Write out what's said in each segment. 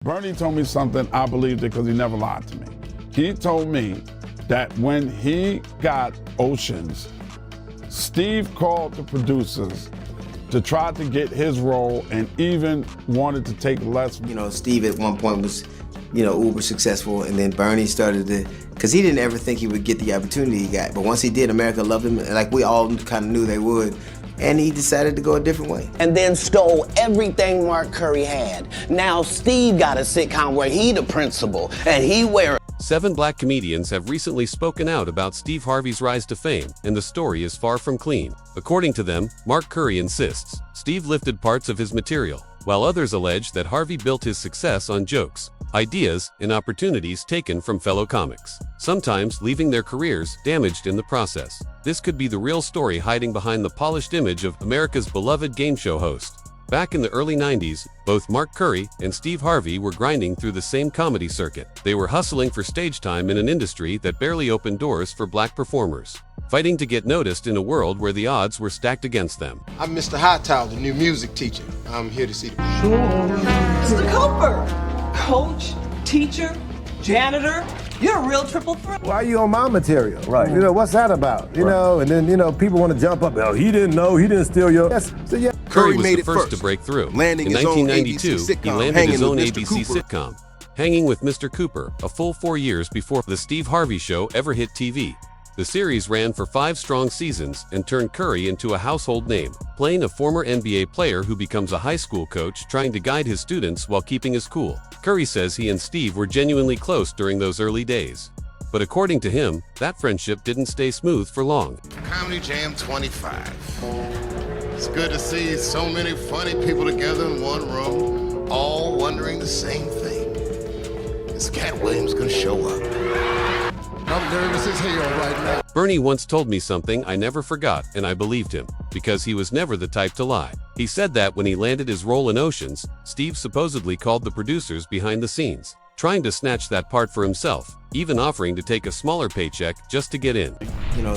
Bernie told me something, I believed it because he never lied to me. He told me that when he got Oceans, Steve called the producers to try to get his role and even wanted to take less. Steve at one point was, uber successful, and then Bernie started to, because he didn't ever think he would get the opportunity he got. But once he did, America loved him, like we all kind of knew they would. And he decided to go a different way. And then stole everything Mark Curry had. Now Steve got a sitcom where he the principal, and he wear. 7 black comedians have recently spoken out about Steve Harvey's rise to fame, and the story is far from clean. According to them, Mark Curry insists Steve lifted parts of his material, while others allege that Harvey built his success on jokes, ideas, and opportunities taken from fellow comics, sometimes leaving their careers damaged in the process. This could be the real story hiding behind the polished image of America's beloved game show host. Back in the early 90s, both Mark Curry and Steve Harvey were grinding through the same comedy circuit. They were hustling for stage time in an industry that barely opened doors for black performers, fighting to get noticed in a world where the odds were stacked against them. I'm Mr. Hightower, the new music teacher. I'm here to see the... Mr. Cooper, coach, teacher, janitor, you're a real triple threat. Why are you on my material? Right. What's that about? And then, people want to jump up. Oh, he didn't know. He didn't steal your... So, yeah. Curry was the first to break through. In 1992, he landed his own ABC sitcom, Hanging with Mr. Cooper, a full 4 years before The Steve Harvey Show ever hit TV. The series ran for 5 strong seasons and turned Curry into a household name, playing a former NBA player who becomes a high school coach trying to guide his students while keeping his cool. Curry says he and Steve were genuinely close during those early days. But according to him, that friendship didn't stay smooth for long. Comedy Jam 25. It's good to see so many funny people together in one room, all wondering the same thing. Is Katt Williams gonna show up? I'm nervous as hell right now. Bernie once told me something I never forgot, and I believed him, because he was never the type to lie. He said that when he landed his role in Oceans, Steve supposedly called the producers behind the scenes, trying to snatch that part for himself, even offering to take a smaller paycheck just to get in.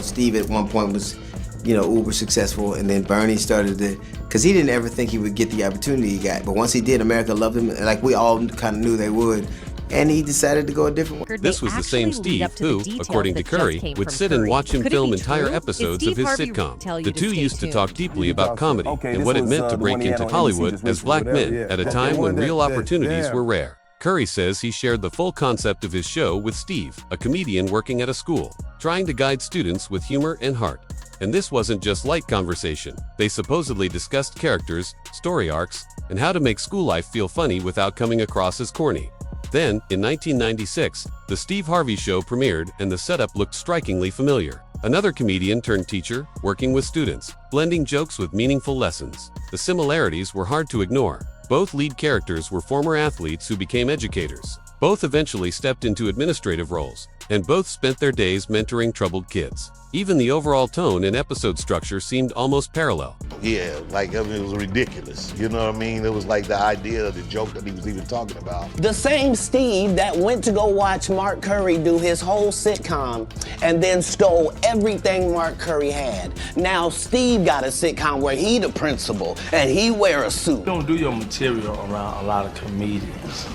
Steve at one point was, uber successful, and then Bernie started to, because he didn't ever think he would get the opportunity he got. But once he did, America loved him, like we all kind of knew they would. And he decided to go a different way. This was the same Steve who, according to Curry, would sit and watch him film entire episodes of his sitcom. The two used to talk deeply about comedy and what it meant to break into Hollywood as black men at a time when real opportunities were rare. Curry says he shared the full concept of his show with Steve, a comedian working at a school, trying to guide students with humor and heart. And this wasn't just light conversation. They supposedly discussed characters, story arcs, and how to make school life feel funny without coming across as corny. Then, in 1996, The Steve Harvey Show premiered and the setup looked strikingly familiar. Another comedian turned teacher, working with students, blending jokes with meaningful lessons. The similarities were hard to ignore. Both lead characters were former athletes who became educators. Both eventually stepped into administrative roles, and both spent their days mentoring troubled kids. Even the overall tone and episode structure seemed almost parallel. Yeah, it was ridiculous. You know what I mean? It was like the idea of the joke that he was even talking about. The same Steve that went to go watch Mark Curry do his whole sitcom and then stole everything Mark Curry had. Now Steve got a sitcom where he the principal and he wear a suit. You don't do your material around a lot of comedians.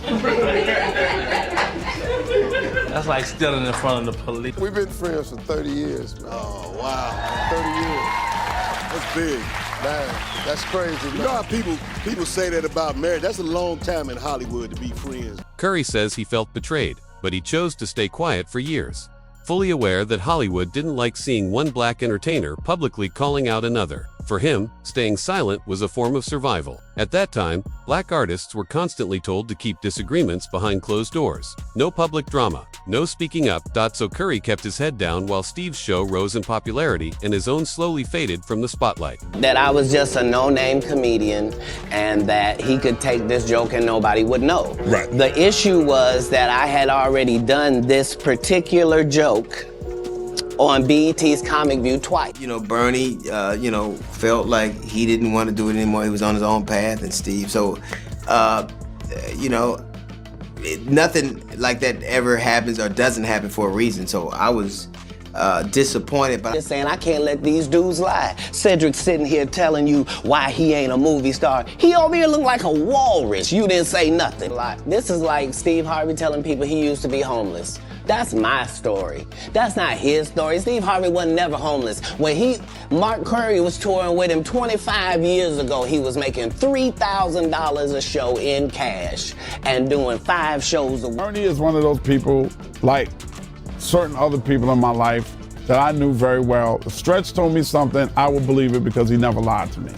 That's like stealing in front of the police. We've been friends for 30 years, man. Oh, wow. 30 years. That's big, man. That's crazy, man. You know how people say that about marriage? That's a long time in Hollywood to be friends. Curry says he felt betrayed, but he chose to stay quiet for years, fully aware that Hollywood didn't like seeing one black entertainer publicly calling out another. For him, staying silent was a form of survival. At that time, black artists were constantly told to keep disagreements behind closed doors. No public drama, no speaking up. So Curry kept his head down while Steve's show rose in popularity and his own slowly faded from the spotlight. That I was just a no-name comedian and that he could take this joke and nobody would know. Right. The issue was that I had already done this particular joke on BET's Comic View twice. Bernie, felt like he didn't want to do it anymore. He was on his own path, and Steve. So, nothing like that ever happens or doesn't happen for a reason. So I was disappointed. But just saying, I can't let these dudes lie. Cedric's sitting here telling you why he ain't a movie star. He over here look like a walrus. You didn't say nothing. This is like Steve Harvey telling people he used to be homeless. That's my story. That's not his story. Steve Harvey wasn't never homeless. When Mark Curry was touring with him 25 years ago, he was making $3,000 a show in cash and doing 5 shows a week. Bernie is one of those people, like certain other people in my life, that I knew very well. If Stretch told me something, I would believe it because he never lied to me.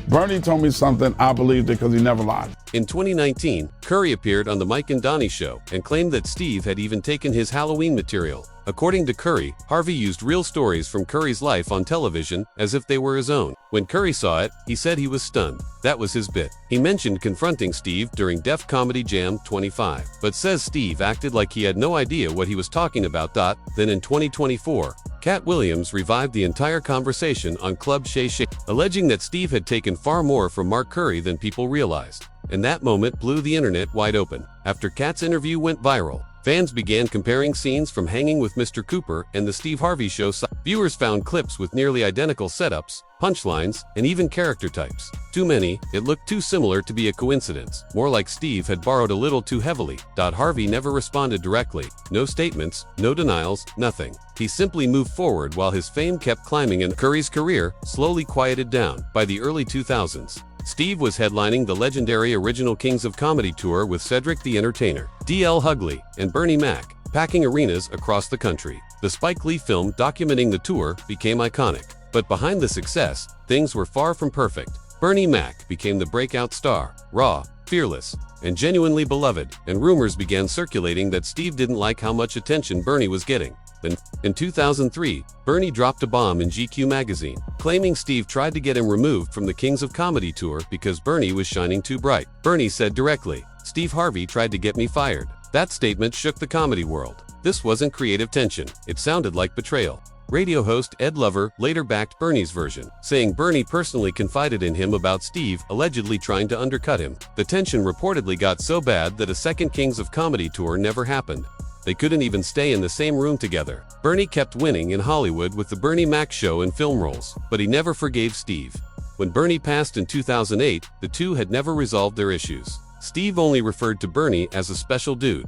Bernie told me something, I believed it because he never lied. In 2019, Curry appeared on The Mike and Donnie Show and claimed that Steve had even taken his Halloween material. According to Curry, Harvey used real stories from Curry's life on television as if they were his own. When Curry saw it, he said he was stunned. That was his bit. He mentioned confronting Steve during Def Comedy Jam 25, but says Steve acted like he had no idea what he was talking about. Then in 2024, Katt Williams revived the entire conversation on Club Shay Shay, alleging that Steve had taken far more from Mark Curry than people realized. And that moment blew the internet wide open. After Katt's interview went viral, fans began comparing scenes from Hanging with Mr. Cooper and The Steve Harvey Show. Viewers found clips with nearly identical setups, punchlines, and even character types. Too many, it looked too similar to be a coincidence. More like Steve had borrowed a little too heavily. Harvey never responded directly. No statements, no denials, nothing. He simply moved forward while his fame kept climbing and Curry's career slowly quieted down. By the early 2000s, Steve was headlining the legendary Original Kings of Comedy tour with Cedric the Entertainer, D.L. Hughley, and Bernie Mac, packing arenas across the country. The Spike Lee film documenting the tour became iconic. But behind the success, things were far from perfect. Bernie Mac became the breakout star, raw, fearless, and genuinely beloved, and rumors began circulating that Steve didn't like how much attention Bernie was getting. Then, in 2003, Bernie dropped a bomb in GQ magazine, claiming Steve tried to get him removed from the Kings of Comedy tour because Bernie was shining too bright. Bernie said directly, "Steve Harvey tried to get me fired." That statement shook the comedy world. This wasn't creative tension, it sounded like betrayal. Radio host Ed Lover later backed Bernie's version, saying Bernie personally confided in him about Steve allegedly trying to undercut him. The tension reportedly got so bad that a second Kings of Comedy tour never happened. They couldn't even stay in the same room together. Bernie kept winning in Hollywood with the Bernie Mac Show and film roles, but he never forgave Steve. When Bernie passed in 2008, the two had never resolved their issues. Steve only referred to Bernie as a special dude.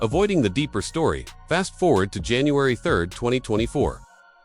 Avoiding the deeper story, fast forward to January 3, 2024.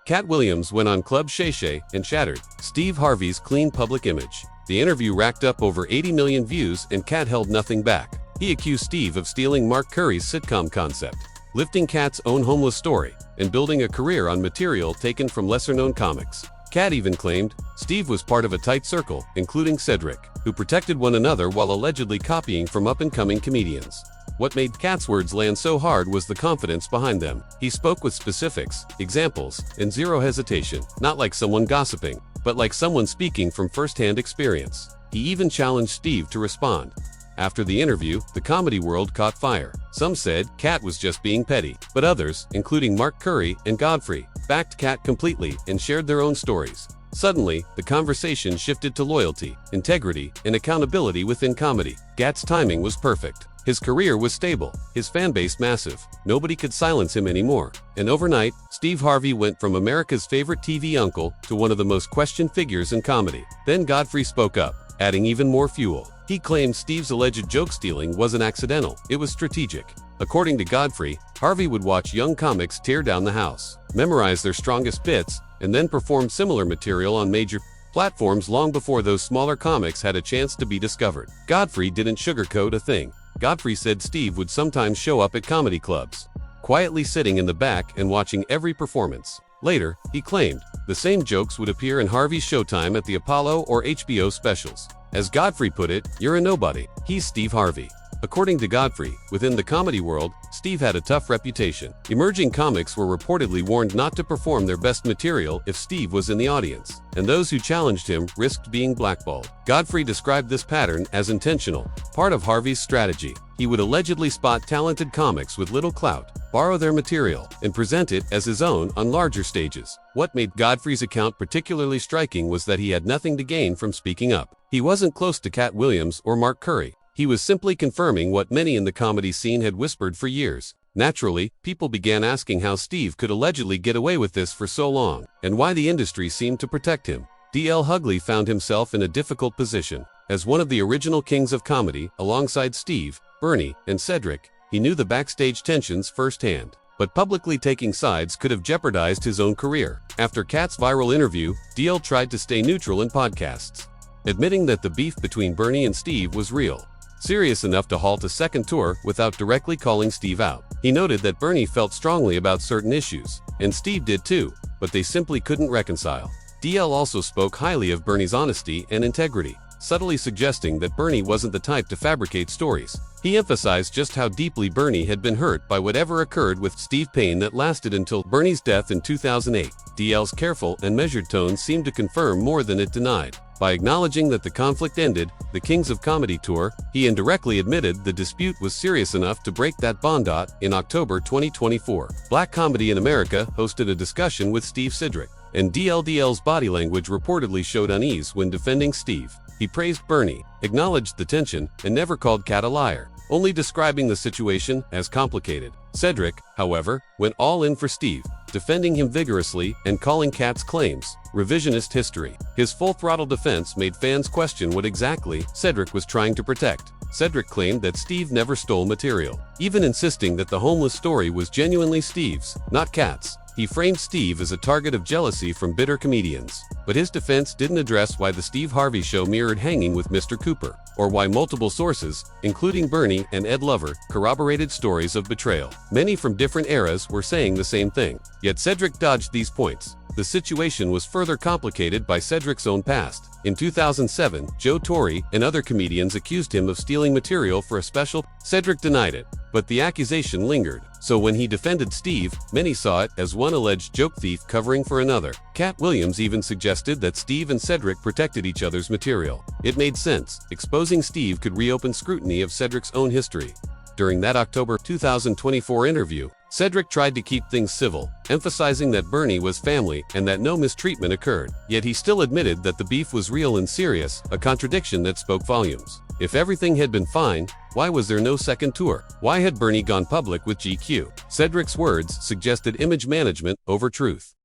Katt Williams went on Club Shay Shay and shattered Steve Harvey's clean public image. The interview racked up over 80 million views and Katt held nothing back. He accused Steve of stealing Mark Curry's sitcom concept, lifting Katt's own homeless story, and building a career on material taken from lesser-known comics. Katt even claimed Steve was part of a tight circle, including Cedric, who protected one another while allegedly copying from up-and-coming comedians. What made Katt's words land so hard was the confidence behind them. He spoke with specifics, examples, and zero hesitation, not like someone gossiping, but like someone speaking from first-hand experience. He even challenged Steve to respond. After the interview, the comedy world caught fire. Some said Katt was just being petty, but others, including Mark Curry and Godfrey, backed Katt completely and shared their own stories. Suddenly, the conversation shifted to loyalty, integrity, and accountability within comedy. Katt's timing was perfect. His career was stable, his fanbase massive. Nobody could silence him anymore. And overnight, Steve Harvey went from America's favorite TV uncle to one of the most questioned figures in comedy. Then Godfrey spoke up, adding even more fuel. He claimed Steve's alleged joke stealing wasn't accidental, it was strategic. According to Godfrey, Harvey would watch young comics tear down the house, memorize their strongest bits, and then perform similar material on major platforms long before those smaller comics had a chance to be discovered. Godfrey didn't sugarcoat a thing. Godfrey said Steve would sometimes show up at comedy clubs, quietly sitting in the back and watching every performance. Later, he claimed, the same jokes would appear in Harvey's Showtime at the Apollo or HBO specials. As Godfrey put it, "You're a nobody. He's Steve Harvey." According to Godfrey, within the comedy world, Steve had a tough reputation. Emerging comics were reportedly warned not to perform their best material if Steve was in the audience, and those who challenged him risked being blackballed. Godfrey described this pattern as intentional, part of Harvey's strategy. He would allegedly spot talented comics with little clout, borrow their material, and present it as his own on larger stages. What made Godfrey's account particularly striking was that he had nothing to gain from speaking up. He wasn't close to Katt Williams or Mark Curry. He was simply confirming what many in the comedy scene had whispered for years. Naturally, people began asking how Steve could allegedly get away with this for so long, and why the industry seemed to protect him. D.L. Hughley found himself in a difficult position. As one of the original kings of comedy, alongside Steve, Bernie, and Cedric, he knew the backstage tensions firsthand. But publicly taking sides could have jeopardized his own career. After Katt's viral interview, D.L. tried to stay neutral in podcasts, admitting that the beef between Bernie and Steve was real, serious enough to halt a second tour without directly calling Steve out. He noted that Bernie felt strongly about certain issues, and Steve did too, but they simply couldn't reconcile. D.L. also spoke highly of Bernie's honesty and integrity, subtly suggesting that Bernie wasn't the type to fabricate stories. He emphasized just how deeply Bernie had been hurt by whatever occurred with Steve pain that lasted until Bernie's death in 2008. D.L.'s careful and measured tone seemed to confirm more than it denied. By acknowledging that the conflict ended the Kings of Comedy tour, he indirectly admitted the dispute was serious enough to break that bond. In October 2024, Black Comedy in America hosted a discussion with Steve Cedric, and DL's body language reportedly showed unease when defending Steve. He praised Bernie, acknowledged the tension, and never called Katt a liar, only describing the situation as complicated. Cedric, however, went all in for Steve, defending him vigorously and calling Katt's claims revisionist history. His full-throttle defense made fans question what exactly Cedric was trying to protect. Cedric claimed that Steve never stole material, even insisting that the homeless story was genuinely Steve's, not Katt's. He framed Steve as a target of jealousy from bitter comedians. But his defense didn't address why the Steve Harvey show mirrored hanging with Mr. Cooper, or why multiple sources, including Bernie and Ed Lover, corroborated stories of betrayal. Many from different eras were saying the same thing. Yet Cedric dodged these points. The situation was further complicated by Cedric's own past. In 2007, Joe Torre and other comedians accused him of stealing material for a special. Cedric denied it, but the accusation lingered. So when he defended Steve, many saw it as one alleged joke thief covering for another. Katt Williams even suggested that Steve and Cedric protected each other's material. It made sense. Exposing Steve could reopen scrutiny of Cedric's own history. During that October 2024 interview, Cedric tried to keep things civil, emphasizing that Bernie was family and that no mistreatment occurred. Yet he still admitted that the beef was real and serious, a contradiction that spoke volumes. If everything had been fine, why was there no second tour? Why had Bernie gone public with GQ? Cedric's words suggested image management over truth.